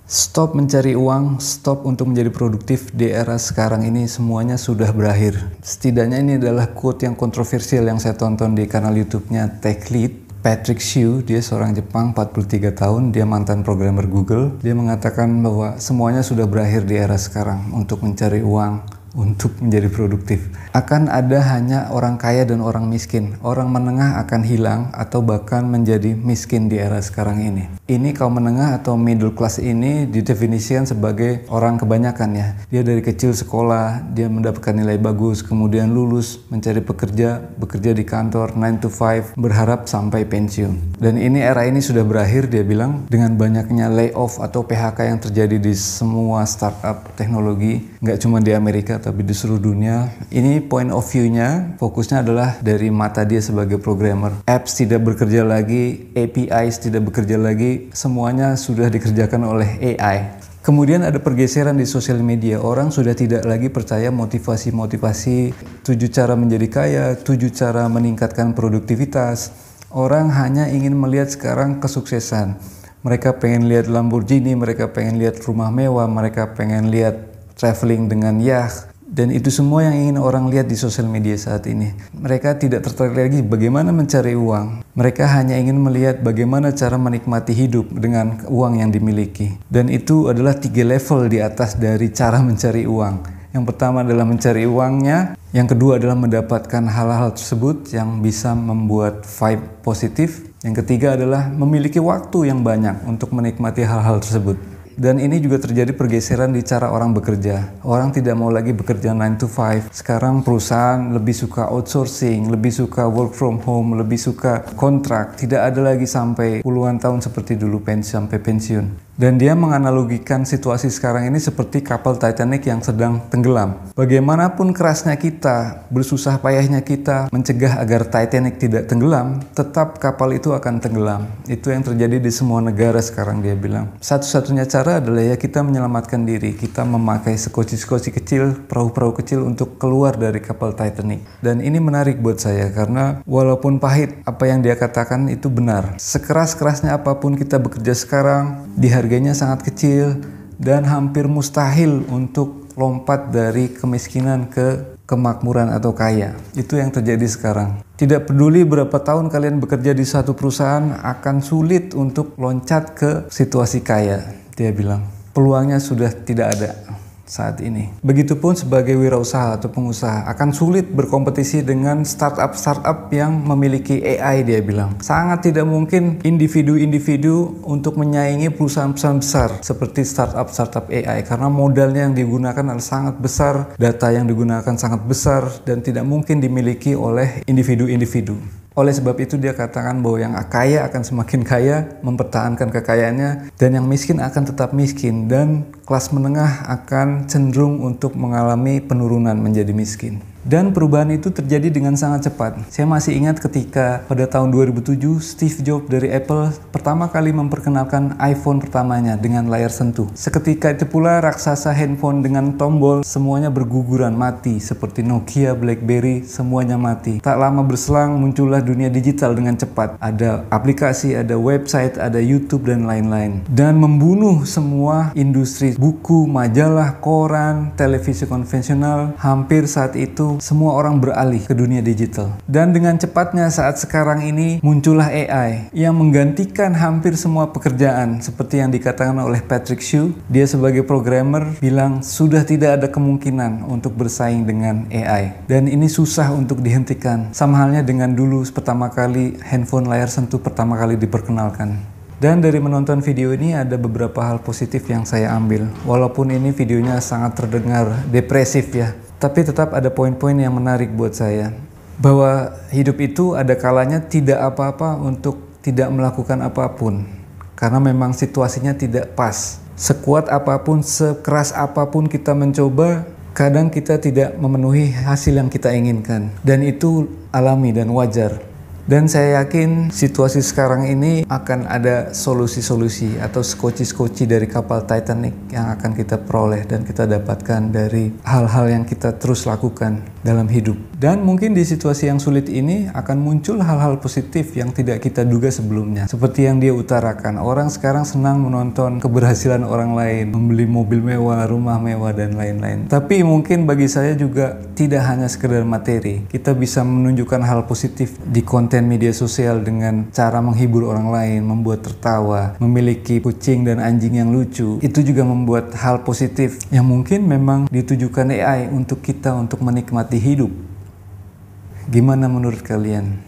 Stop mencari uang, stop untuk menjadi produktif di era sekarang ini, semuanya sudah berakhir. Setidaknya ini adalah quote yang kontroversial yang saya tonton di kanal YouTube-nya Tech Lead. Patrick Hsu, dia seorang Jepang, 43 tahun, dia mantan programmer Google. Dia mengatakan bahwa semuanya sudah berakhir di era sekarang untuk mencari uang, untuk menjadi produktif. Akan ada hanya orang kaya dan orang miskin. Orang menengah akan hilang atau bahkan menjadi miskin di era sekarang ini. Ini kaum menengah atau middle class ini didefinisikan sebagai orang kebanyakan ya. Dia dari kecil sekolah, dia mendapatkan nilai bagus, kemudian lulus, mencari bekerja di kantor 9 to 5, berharap sampai pensiun. Dan era ini sudah berakhir, dia bilang, dengan banyaknya layoff atau PHK yang terjadi di semua startup teknologi, nggak cuma di Amerika tapi di seluruh dunia. Ini point of view-nya, fokusnya adalah dari mata dia sebagai programmer. Apps tidak bekerja lagi, APIs tidak bekerja lagi, semuanya sudah dikerjakan oleh AI. Kemudian ada pergeseran di sosial media, orang sudah tidak lagi percaya motivasi-motivasi 7 cara menjadi kaya, 7 cara meningkatkan produktivitas. Orang hanya ingin melihat sekarang kesuksesan. Mereka pengen lihat Lamborghini, mereka pengen lihat rumah mewah, mereka pengen lihat traveling dengan yacht. Dan itu semua yang ingin orang lihat di sosial media saat ini. Mereka tidak tertarik lagi bagaimana mencari uang. Mereka hanya ingin melihat bagaimana cara menikmati hidup dengan uang yang dimiliki. Dan itu adalah 3 level di atas dari cara mencari uang. Yang pertama adalah mencari uangnya. Yang kedua adalah mendapatkan hal-hal tersebut yang bisa membuat vibe positif. Yang ketiga adalah memiliki waktu yang banyak untuk menikmati hal-hal tersebut. Dan ini juga terjadi pergeseran di cara orang bekerja. Orang tidak mau lagi bekerja 9 to 5. Sekarang perusahaan lebih suka outsourcing, lebih suka work from home, lebih suka kontrak. Tidak ada lagi sampai puluhan tahun seperti dulu sampai pensiun. Dan dia menganalogikan situasi sekarang ini seperti kapal Titanic yang sedang tenggelam. Bagaimanapun kerasnya kita, bersusah payahnya kita mencegah agar Titanic tidak tenggelam, tetap kapal itu akan tenggelam. Itu yang terjadi di semua negara sekarang, dia bilang. Satu-satunya cara adalah ya kita menyelamatkan diri. Kita memakai sekoci-sekoci kecil, perahu-perahu kecil untuk keluar dari kapal Titanic. Dan ini menarik buat saya karena walaupun pahit, apa yang dia katakan itu benar. Sekeras-kerasnya apapun kita bekerja sekarang, harganya sangat kecil dan hampir mustahil untuk lompat dari kemiskinan ke kemakmuran atau kaya. Itu yang terjadi sekarang. Tidak peduli berapa tahun kalian bekerja di satu perusahaan, akan sulit untuk loncat ke situasi kaya, dia bilang. Peluangnya sudah tidak ada saat ini. Begitupun sebagai wirausaha atau pengusaha akan sulit berkompetisi dengan startup yang memiliki AI, dia bilang. Sangat tidak mungkin individu-individu untuk menyaingi perusahaan-perusahaan besar seperti startup AI karena modalnya yang digunakan adalah sangat besar, data yang digunakan sangat besar dan tidak mungkin dimiliki oleh individu-individu. Oleh sebab itu dia katakan bahwa yang kaya akan semakin kaya, mempertahankan kekayaannya, dan yang miskin akan tetap miskin, dan kelas menengah akan cenderung untuk mengalami penurunan menjadi miskin. Dan perubahan itu terjadi dengan sangat cepat. Saya masih ingat ketika pada tahun 2007 Steve Jobs dari Apple pertama kali memperkenalkan iPhone pertamanya dengan layar sentuh. Seketika itu pula raksasa handphone dengan tombol semuanya berguguran mati seperti Nokia, BlackBerry, semuanya mati. Tak lama berselang muncullah dunia digital dengan cepat. Ada aplikasi, ada website, ada YouTube dan lain-lain. Dan membunuh semua industri buku, majalah, koran, televisi konvensional. Hampir saat itu semua orang beralih ke dunia digital. Dan dengan cepatnya saat sekarang ini muncullah AI yang menggantikan hampir semua pekerjaan seperti yang dikatakan oleh Patrick Hsu. Dia sebagai programmer bilang sudah tidak ada kemungkinan untuk bersaing dengan AI. Dan ini susah untuk dihentikan. Sama halnya dengan dulu pertama kali handphone layar sentuh pertama kali diperkenalkan. Dan dari menonton video ini ada beberapa hal positif yang saya ambil. Walaupun ini videonya sangat terdengar depresif ya. Tapi tetap ada poin-poin yang menarik buat saya. Bahwa hidup itu ada kalanya tidak apa-apa untuk tidak melakukan apapun. Karena memang situasinya tidak pas. Sekuat apapun, sekeras apapun kita mencoba, kadang kita tidak memenuhi hasil yang kita inginkan. Dan itu alami dan wajar. Dan saya yakin situasi sekarang ini akan ada solusi-solusi atau skoci-skoci dari kapal Titanic yang akan kita peroleh dan kita dapatkan dari hal-hal yang kita terus lakukan dalam hidup. Dan mungkin di situasi yang sulit ini akan muncul hal-hal positif yang tidak kita duga sebelumnya. Seperti yang dia utarakan, orang sekarang senang menonton keberhasilan orang lain, membeli mobil mewah, rumah mewah, dan lain-lain. Tapi mungkin bagi saya juga tidak hanya sekedar materi. Kita bisa menunjukkan hal positif di konten media sosial dengan cara menghibur orang lain, membuat tertawa, memiliki kucing dan anjing yang lucu. Itu juga membuat hal positif yang mungkin memang ditujukan AI untuk kita untuk menikmati hidup. Gimana menurut kalian?